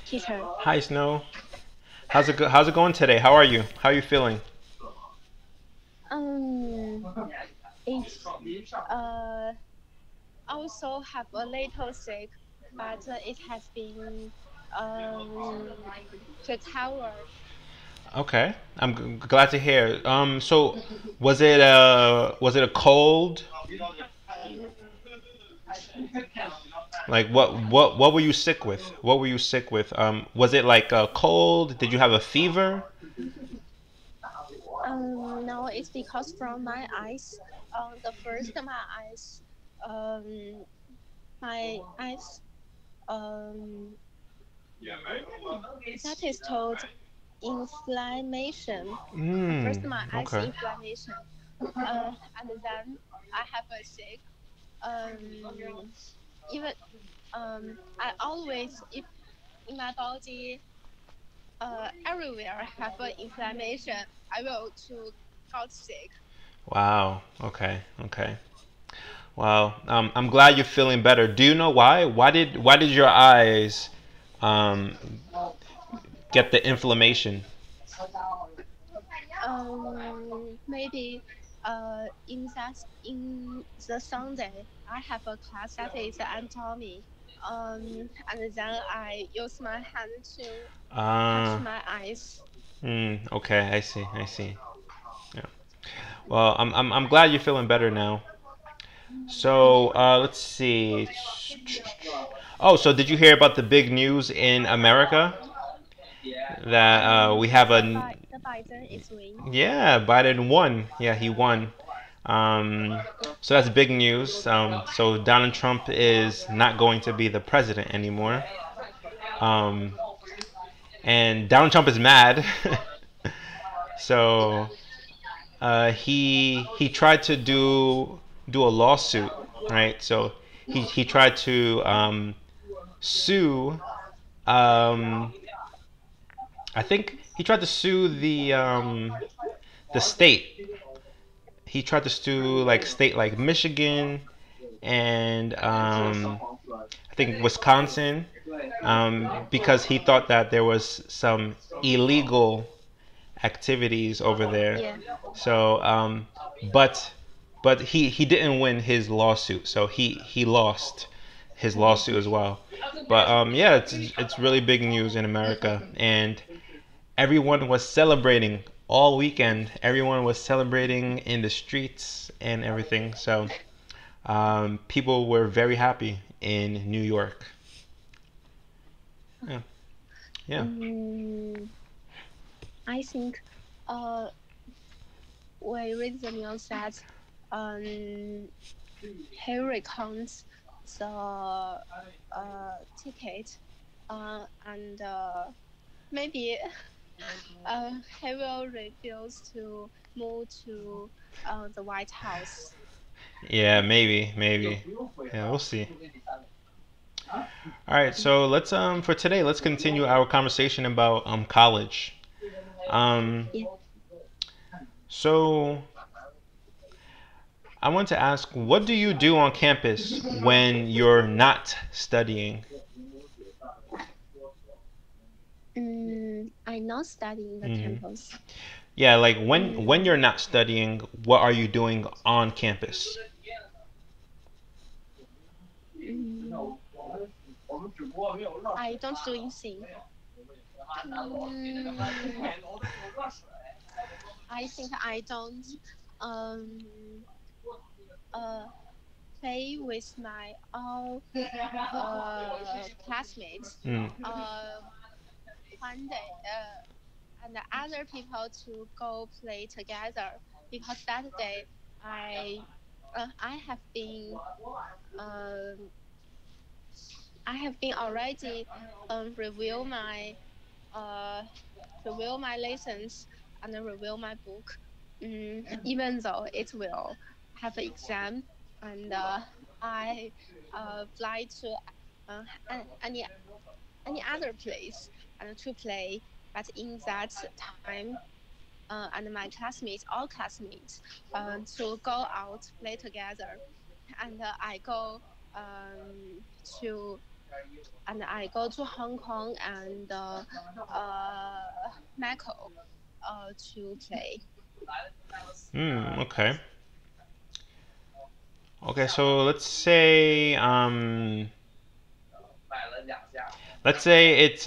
Teacher. Hi, Snow. How's it going today? How are you? How are you feeling? Um, it's also have a little sick, but it has been um recovered. Okay, I'm glad to hear. So was it a cold? Like what were you sick with? What were you sick with? Was it like a cold? Did you have a fever? No, it's because from my eyes. The first um, my eyes, um, that is told inflammation. Hmm. First, my eyes Okay. inflammation, and then I have a sick. Um, even I always if in my body everywhere have an inflammation, I will to got sick. Wow. Okay. Okay. Wow. I'm glad you're feeling better. Do you know why? Why did your eyes um get the inflammation? Maybe in the Sunday I have a class that is anatomy. And then I use my hand to touch Uh, my eyes. okay, I see. I see. Yeah. Well, I'm glad you're feeling better now. So, let's see. Oh, so did you hear about the big news in America that we have a The Biden is win. yeah, Biden won. Yeah, he won. Um, so that's big news. So Donald Trump is not going to be the president anymore. Um, and Donald Trump is mad. So he tried to do a lawsuit, right? So he tried to sue. Um, I think he tried to sue the state. He tried to sue like state like Michigan and I think Wisconsin because he thought that there was some illegal activities over there. Yeah. So, but he didn't win his lawsuit, so he lost his lawsuit as well. But yeah, it's really big news in America, and everyone was celebrating all weekend. Everyone was celebrating in the streets and everything. So people were very happy in New York. Yeah, yeah. Mm, I think uh, we read the news that um, he recounts the ticket and maybe he will refuse to move to the White House. Yeah, maybe. Yeah, we'll see. All right, so let's for today, let's continue our conversation about college. Um, Yeah. so I want to ask, what do you do on campus when you're not studying? I'm not studying the Hmm. campus. Yeah, like when you're Mm, not studying, what are you doing on campus? mm, I don't do anything. Mm, I think I don't um, uh, play with my all classmates. Mm. Uh, one day, and other people to go play together because that day I I have been um, I have been already review my uh, review my lessons and review my book. Even though it will have an exam, and I fly to uh, any other place and to play. But in that time, and my classmates, all classmates, to go out play together, and I go to and I go to Hong Kong and Macau to play. Okay. Okay, so let's say it's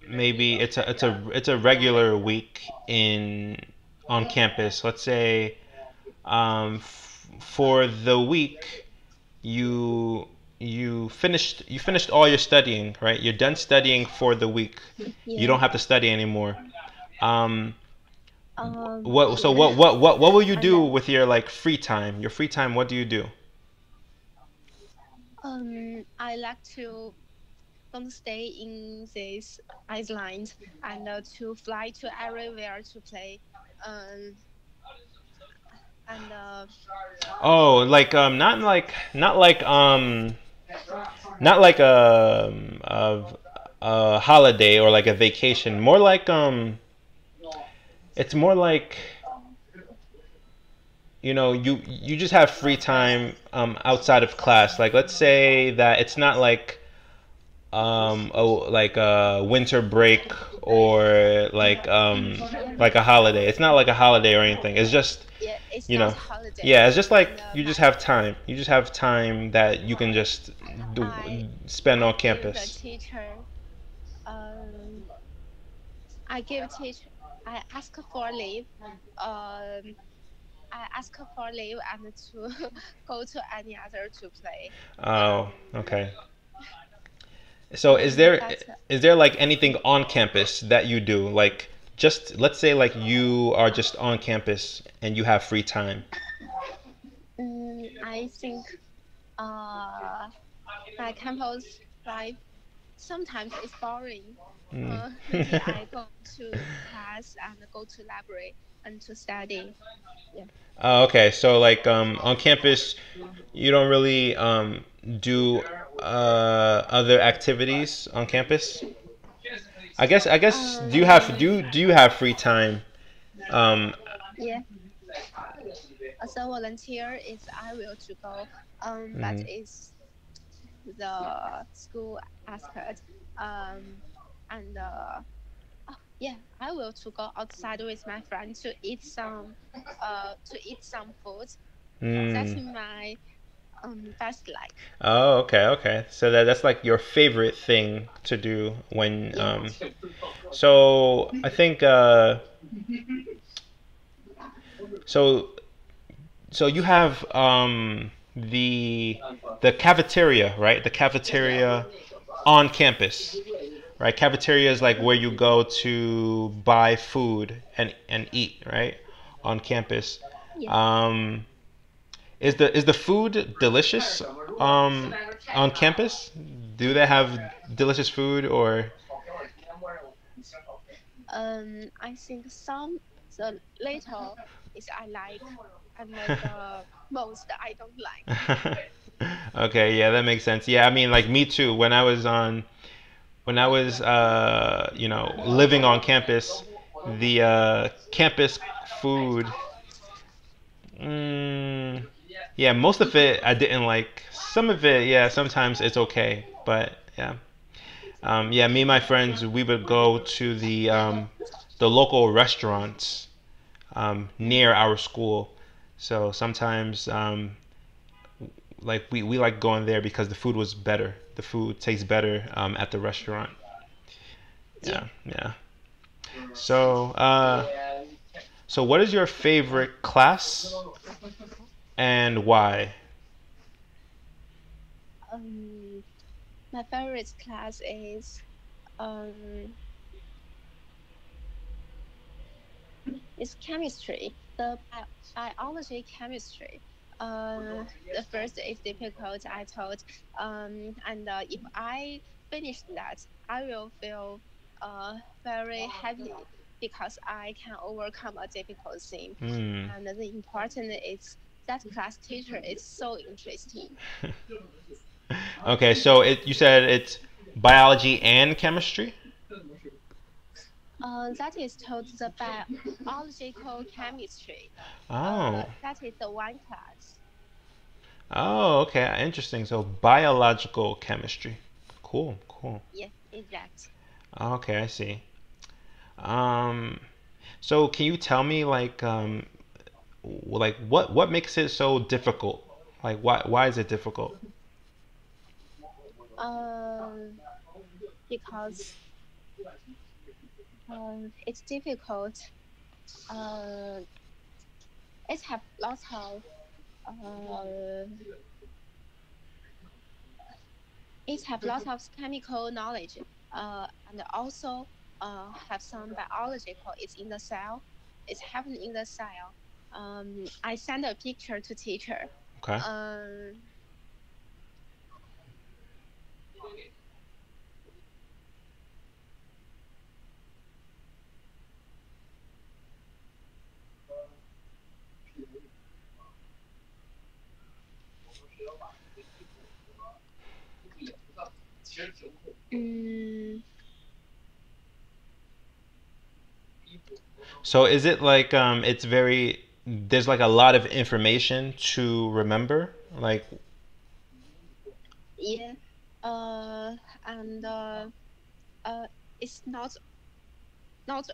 maybe it's a regular week in on campus. Let's say for the week you finished all your studying, right? You're done studying for the week. You Yeah. don't have to study anymore. Um, what so Yeah. what will you And do with your like free time? Your free time, what do you do? I like to don't stay in this island and to fly to everywhere to play. Um, and Oh, like not like a holiday or like a vacation. More like it's more like you just have free time outside of class. Like let's say that it's not like a winter break or yeah, like a holiday. It's not like a holiday or anything. It's just yeah, it's you not know holiday. yeah, it's just like And you just have time. You just have time that you can just do, I spend on I give the campus. teacher um I give teacher I ask for leave I ask for leave and to go to any other to play. Oh, Um, okay. So but is there like anything on campus that you do? Like just let's say like you are just on campus and you have free time. I think uh, my campus life sometimes it's boring. Mm. Maybe I go to class and go to library and to study. Yeah. Oh, okay. So like on campus you don't really do other activities on campus? I guess do you have free time? Um Yeah. As a volunteer, is I will to go. But mhm. it's the school asked and yeah, I will to go outside with my friend to eat some food. That's Mm. my best like. Oh, okay, okay. So that's like your favorite thing to do when Yeah. so I think so so you have the cafeteria, right? The cafeteria on campus, right? Cafeteria is like where you go to buy food and eat, right? On campus. Yeah. Um, is the food delicious on campus? Do they have delicious food or I think some the later is I like, and the most I don't like. Okay, yeah, that makes sense. Yeah, I mean, like me too. When I was living on campus, the campus food, mm, yeah, most of it I didn't like. Some of it, yeah, sometimes it's okay, but yeah. Yeah, me and my friends, we would go to the local restaurants near our school. So sometimes, like we like going there because the food was better. The food tastes better at the restaurant. Yeah. Yeah, yeah. So, so what is your favorite class and why? Um, my favorite class um is chemistry. The biology chemistry. The first is difficult. I thought. And if I finish that, I will feel very happy because I can overcome a difficult thing. Hmm. And the important is that class teacher is so interesting. Okay, so you said it's biology and chemistry? That is called the biological chemistry. Oh. That is the one class. Oh, okay, interesting. So biological chemistry. Cool, cool. Yes, exact. Okay, I see. Um, so can you tell me like what makes it so difficult? Like why is it difficult? Um, because it's difficult. Uh, it have lots of uh, it have lots of chemical knowledge. And also have some biological. It's in the cell. It's happening in the cell. I send a picture to teacher. Okay. Um, mm, So is it like it's very there's like a lot of information to remember? Like yeah. Uh, and uh, it's not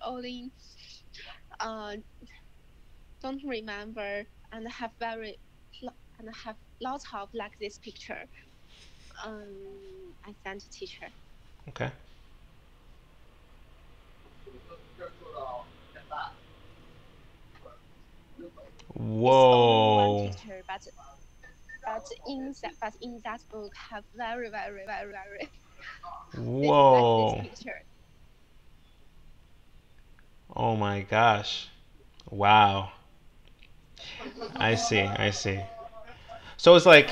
only uh don't remember and have and have lots of like this picture. I sent to teacher. okay. It's only one Whoa. picture, but in that book have very this like this Whoa. picture. Oh my gosh. Wow. I see. I see. So it's like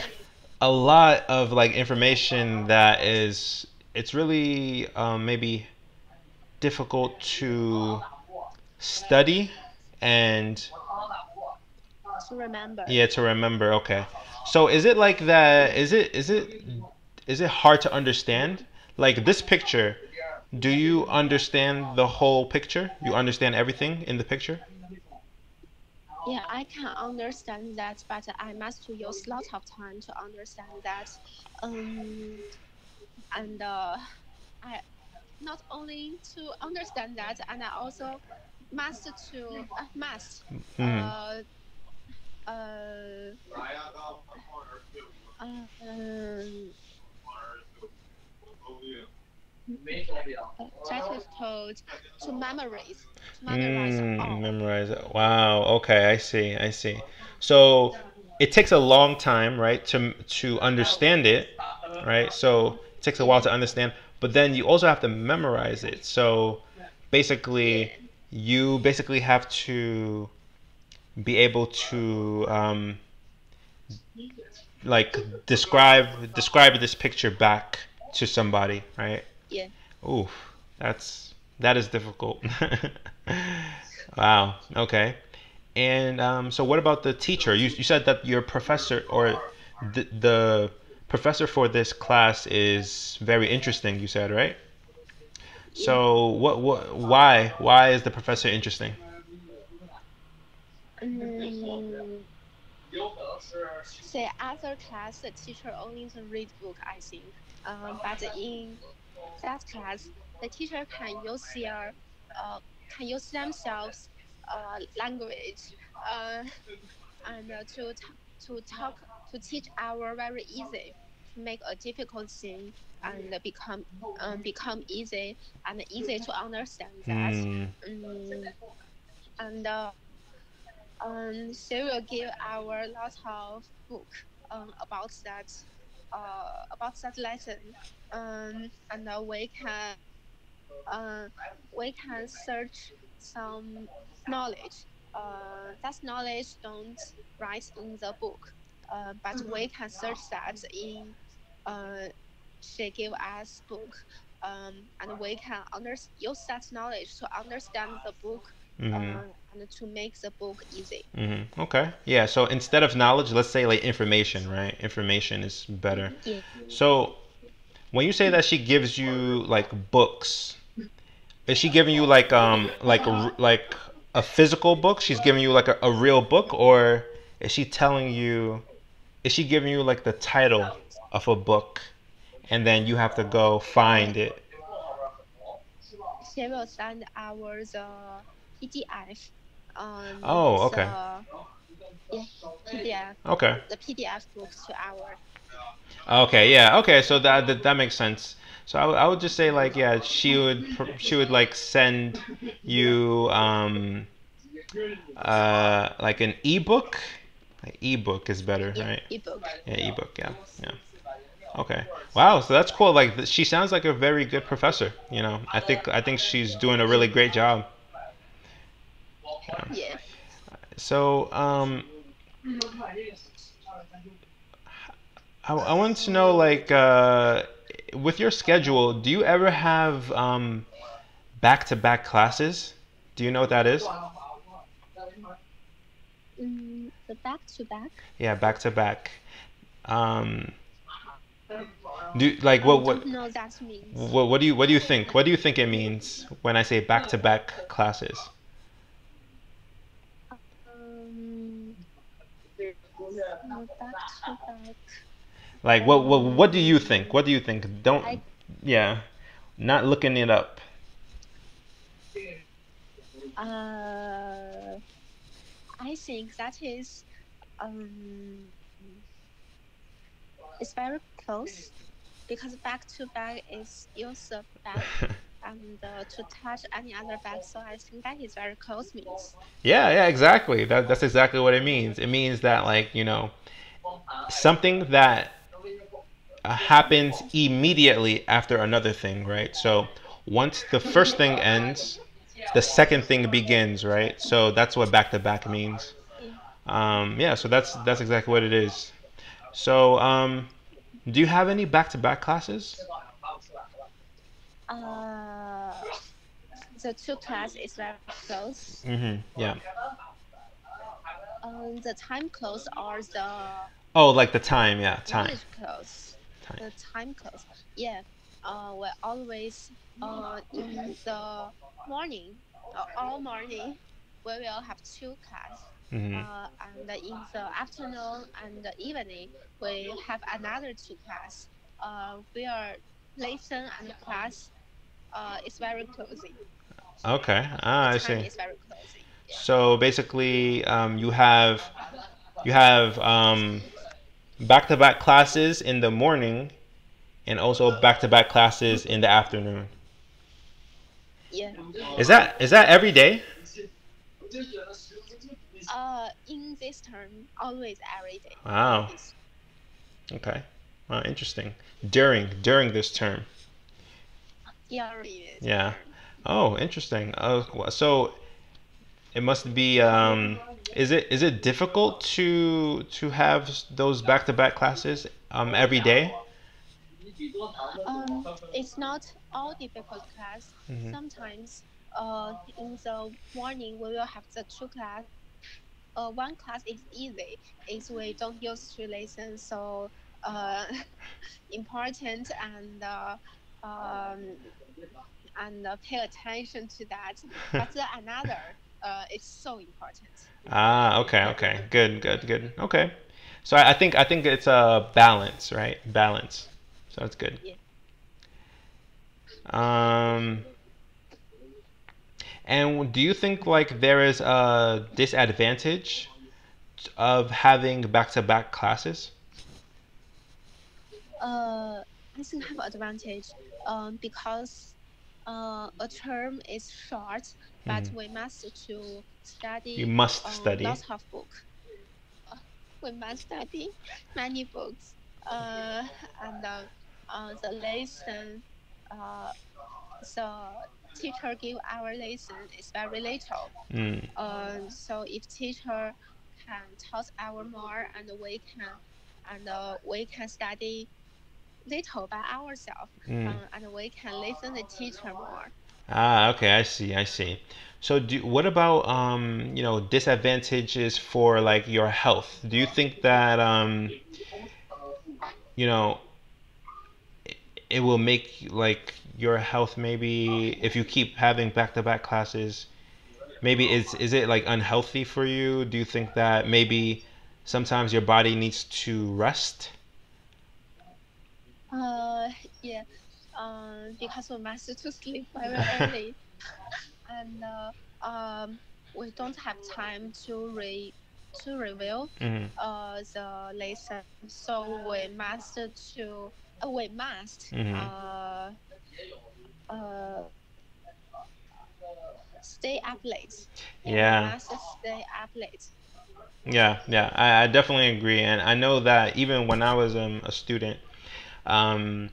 a lot of like information that is it's really maybe difficult to study and To remember. yeah to remember. Okay. So is it like that? Is it hard to understand? Like this picture, do you understand the whole picture? You understand everything in the picture? Yeah, I can understand that, but I must to use lot of time to understand that. Um, and I not only to understand that, and I also must Hmm. uh uh um that is called to memorize all. Memorize it. Wow. Okay, I see. I see. So it takes a long time, right, to understand it, right? So it takes a while Yeah, to understand, but then you also have to memorize it. So basically, yeah, you basically have to be able to like describe this picture back to somebody, right? yeah. Oof, that is difficult. Wow. Okay. And so, what about the teacher? You said that your professor or the professor for this class is very interesting. You said right. Yeah. So, why is the professor interesting? Mm, say other class, the teacher only to read book, I think. But in that class, the teacher uh, can use themselves language uh, and to talk to teach our very easy to make a difficult thing and become easy and easy to understand that. Hmm. Um, and she will give our lot of book about that lesson. And uh, we can search some knowledge. That knowledge don't write in the book, but we can search that in uh, she give us book, and we can use that knowledge to understand the book, Hmm. and to make the book easy. Hmm. Okay. Yeah. So instead of knowledge, let's say like information, right? Information is better. Yeah. So when you say that she gives you like books, is she giving you like a physical book? She's giving you like a real book, or is she telling you? is she giving you like the title of a book and then you have to go find it? she will send our the PDF on Oh, okay. the yeah, PDF Okay. the PDF books to our. Okay, yeah. Okay, so that makes sense. So I would just say like yeah, she would like send you like an ebook. Like ebook is better, Yeah, right? ebook. Yeah, ebook. Yeah, yeah. Okay. Wow. So that's cool. Like she sounds like a very good professor. You know, I think she's doing a really great job. Yeah. Yeah. So I want to know like with your schedule, do you ever have back-to-back classes? Do you know what that is? The back to back. Yeah, back-to-back. Um, do like I don't know that means. what do you think? What do you think it means when I say back-to-back classes? Um, back to back. Like what do you think? What do you think? I Don't yeah, not looking it up. uh I think that is um it's very close because back to back is use the back and to touch any other back. So I think that is very close means. Yeah, yeah, exactly. That's exactly what it means. It means that like, something that happens immediately after another thing, right? So once the first thing ends, the second thing begins, right? So that's what back to back means. Yeah. Yeah, so that's exactly what it is. So do you have any back to back classes? Uh, the two class is very close. Yeah. The time close or the Oh, like the time, yeah, time, knowledge close. time. The time close. Yeah. We always in the morning, all morning, we will have two class. hmm And in the afternoon and the evening, we have another two class. Where lesson and class is very closing. Okay. The Ah, I time see. is very closing. Yeah. So basically, you have back-to-back classes in the morning and also back-to-back classes in the afternoon. Yeah. Is that every day? In this term, always every day. Wow. Is Okay. Wow, interesting. During this term. during this Yeah. term. Oh, interesting. So it must be. Is it difficult to have those back-to-back classes every day? It's not all difficult class. hmm Sometimes, in the morning we will have the two class. One class is easy, is we don't use two lessons, so uh, important um, and pay attention to that. But the another, is so important. Ah, okay, okay. Good, good, good. Okay. So I think it's a balance, right? Balance. So that's good. Yeah. Um, and do you think like there is a disadvantage of having back-to-back classes? I think have advantage because a term is short, but hmm we must to You study must study. lots of book. Uh, we must study many books. Uh, and the lesson, uh, the teacher give our lesson is very little. Mm. So if teacher can taught our more and we can study little by ourselves, Mm. and we can listen the teacher more. Ah, okay, I see, I see. So what about disadvantages for like your health? Do you think that you know it will make like your health maybe if you keep having back-to-back classes, maybe is it like unhealthy for you? Do you think that maybe sometimes your body needs to rest? Uh, yeah. Because we must to sleep very early, and we don't have time to review Hmm. the lesson, so we must Hmm. uh stay up late. Yeah, we Yeah. must stay up late. Yeah, yeah, I definitely agree, and I know that even when I was a student, um,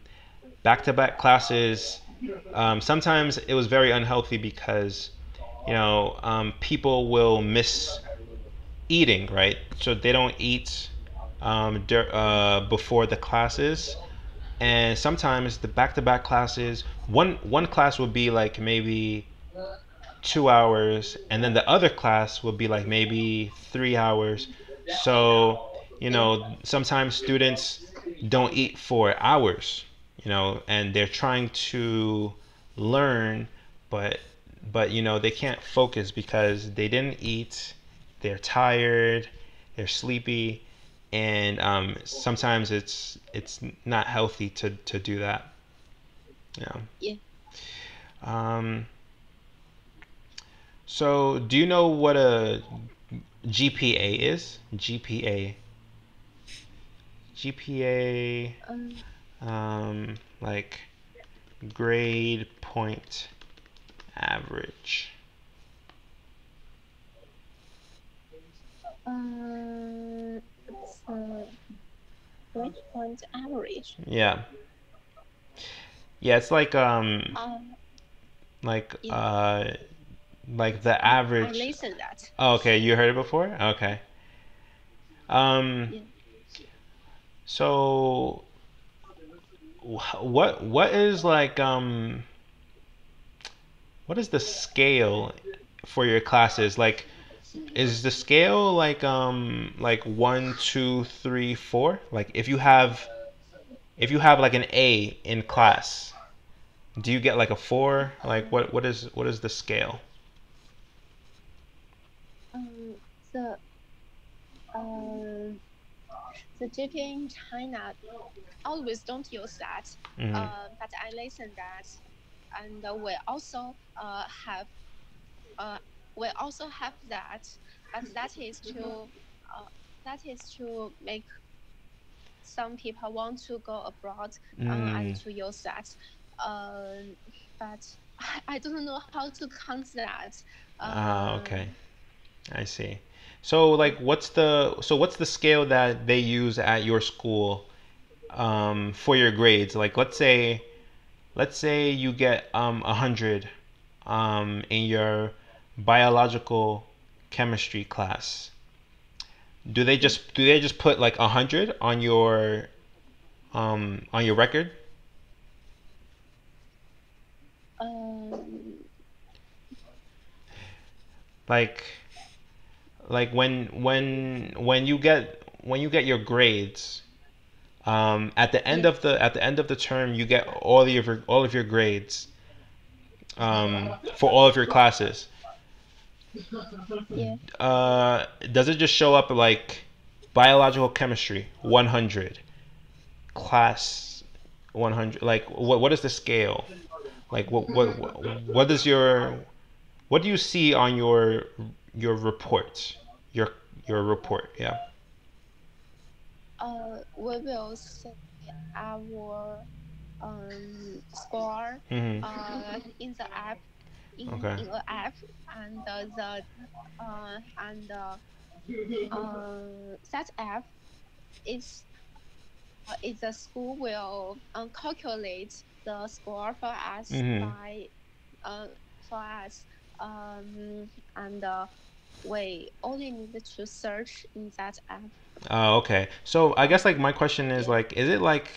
back-to-back classes, sometimes it was very unhealthy because, people will miss eating, right? So they don't eat before the classes, and sometimes the back-to-back classes, one class would be like maybe 2 hours, and then the other class would be like maybe 3 hours. So, Yeah, sometimes students don't eat for hours, and they're trying to learn, but they can't focus because they didn't eat. They're tired, they're sleepy, and sometimes it's not healthy to do that. Yeah. yeah. Um, so, do you know what a GPA is? GPA. GPA, Um, like grade point average. it's grade point average. Yeah. Yeah, it's Uh, like yeah. like the I average. listen that. Oh, okay, you heard it before? Okay. Um Yeah. so what is like what is the scale for your classes? Like, is the scale like 1, 2, 3, 4? Like if you have like an A in class, do you get like a 4? Like what is the scale? Um, the um the GPA in China always don't use that. Hmm. But I listen that, and have uh we also have that, but uh that is to make some people want to go abroad and Mm. to use that. Um, but I don't know how to count that. Ah, okay. Um, I see. So yeah. like what's the scale that they use at your school for your grades? Like let's say you get 100 in your biological chemistry class. Yeah. Do they just put like 100 on your record? Um, Like like when you get your grades, yeah. at the end of the term you get all of your grades for all of your classes. Yeah. Does it just show up like biological chemistry 100, class 100? Like what is the scale? Like what do you see on your report? Your report, yeah. We will say our score Hmm. in the app Okay. in a app, and that app is the school will calculate the score for us Hmm. by uh, for us and we only need to search in that app. Oh, okay. So I guess like my question is Yeah. like,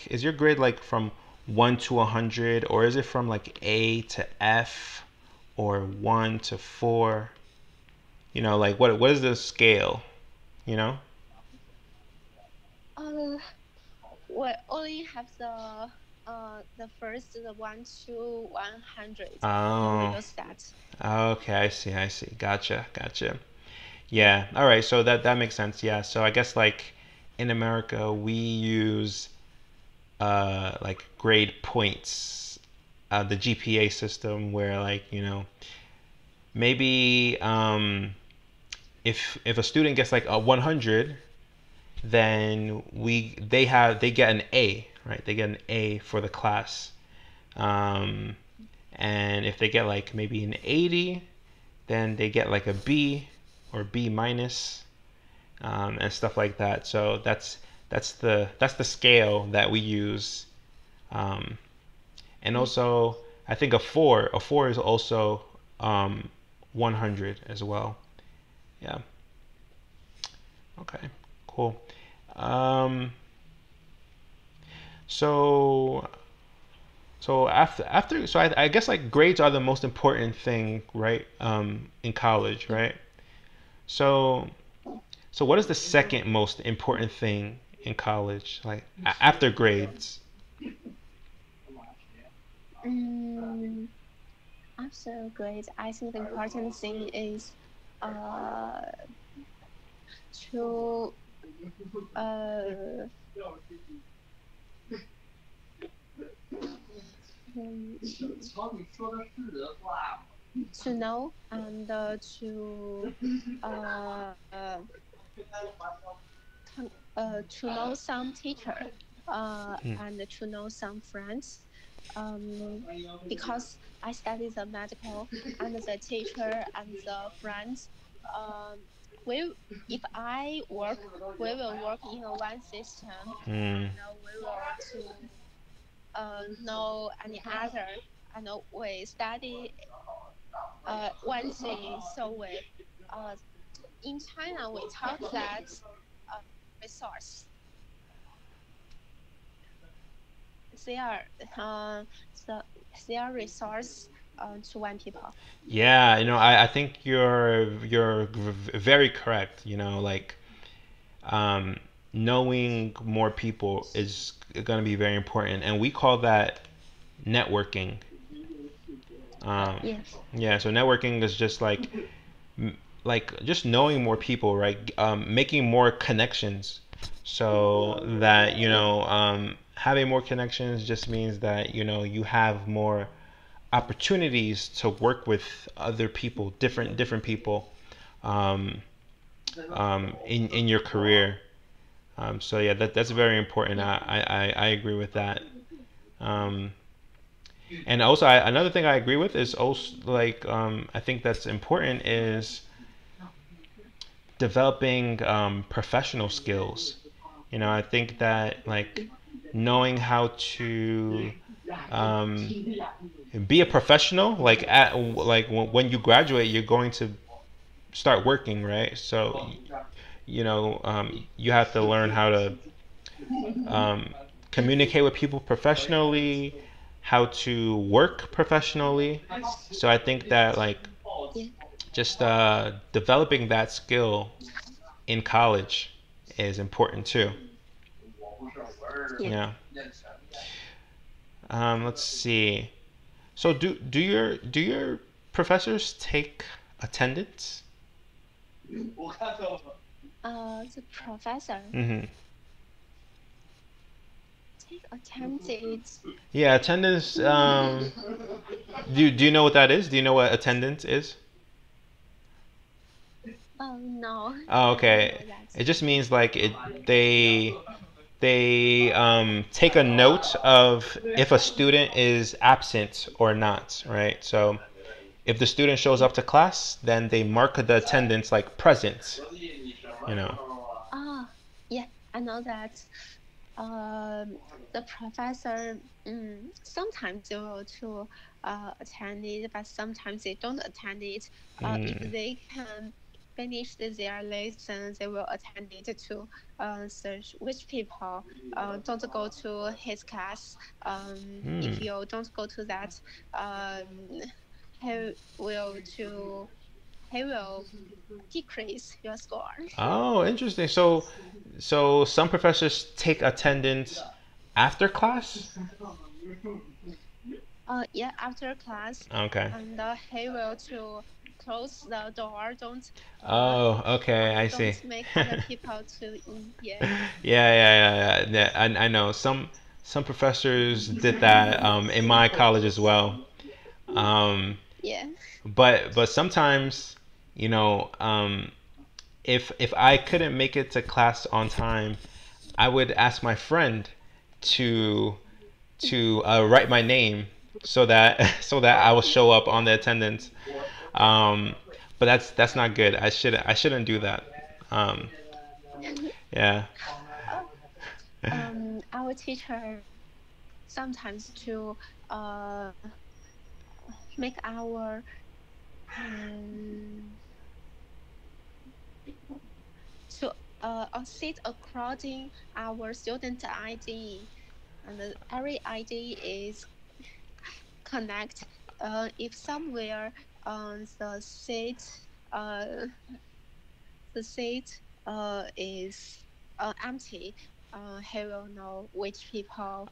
is your grade like from 1 to 100, or is it from like A to F, or 1 to 4? Like what is the scale? You know? Uh, we only have the first the 1 to 100. Yeah, we Oh, use that. okay. I see. Gotcha. Gotcha. Yeah. All right. So that makes sense. Yeah. So I guess like in America we use like grade points, the GPA system where like maybe if a student gets like a 100, then they get an A, right? They get an A for the class. Um, and if they get like maybe an 80, then they get like a B or B minus, and stuff like that. So that's the scale that we use. Um, and also, I think a four is also 100 as well. Yeah. Okay. Cool. Um, so so I guess like grades are the most important thing, right? In college, Yeah. right? So so what is the second most important thing in college, like after grades? Mm, After grades, I think the important thing is uh, to uh, mm, to know and uh, uh, to know some teacher Hmm. and to know some friends because I study the medical and the teacher and the friends. Um, we if I work, we will work in a one system Hmm. and we will to know any other and we study one thing so we uh, in China we talk that uh, resource their the their resource to one people. Yeah, I think you're very correct. Like um, knowing more people is going to be very important, and we call that networking. Um, Yes. yeah, so networking is just like just knowing more people, right? Making more connections, so that Yeah. having more connections just means that you have more opportunities to work with other people, different people, um, in your career. So yeah, that's very important. Yeah. I agree with that. Um, and also, another thing I agree with is also like I think that's important is developing professional skills. I think that like knowing how to um, be a professional, like when you graduate, you're going to start working, right? So you have to learn how to um, communicate with people professionally, how to work professionally. So I think that like Yeah. just developing that skill in college is important too. Yeah. Yeah. Let's see. So do your professors take attendance? The professor Hmm. take attended. Yeah, attendance. Do you know what that is? Do you know what attendance is? Oh no, Oh, I don't okay. know that. It just means like they take a note of if a student is absent or not, right? So if the student shows up to class, then they mark the attendance like present, you know. Ah, yeah, I know that. The professor sometimes they will to attend it, but sometimes they don't attend it. If Mm, they can finish their lesson, they will attend it to search which people don't go to his class. If mm. you don't go to that, um, he will to he will decrease your score. Oh, interesting. So some professors take attendance after class? Yeah, after class, Okay. and he will to close the door. Uh, Oh, okay, I see. don't make other people to in. Yeah. Yeah. I know some professors did that in my college as well. Um, Yeah. but sometimes, you know, if I couldn't make it to class on time, I would ask my friend to write my name so that so that I will show up on the attendance. Um, but that's not good. I shouldn't do that. Um, yeah. Our teacher sometimes to uh make our um to sit according our student ID, and every ID is connect. If somewhere the seat uh the seat is empty, he will know which people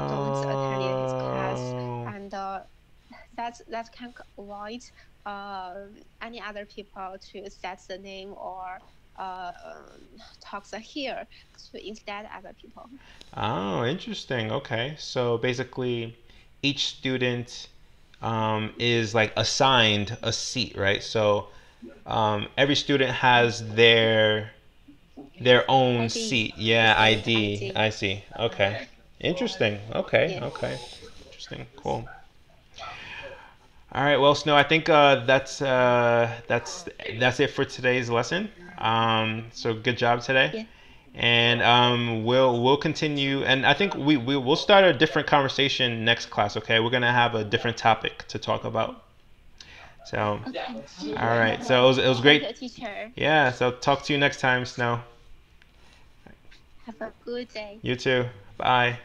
don't attend his class, Oh. and that can avoid any other people to set the name or talk the here to instead other people. Oh, interesting. Okay. So basically, each student is like assigned a seat, right? So every student has their own ID, seat. the Yeah, student ID. ID. I see. Okay. Interesting. Okay. Yeah. Okay. Interesting. Cool. All right. Well, Snow, I think that's it for today's lesson. So good job today. Yeah. And we'll continue, and I think we'll start a different conversation next class. Okay, we're gonna have a different topic to talk about. So, Okay. all right. So it was Thank great. you, teacher. Yeah. So talk to you next time, Snow. Have a good day. You too. Bye.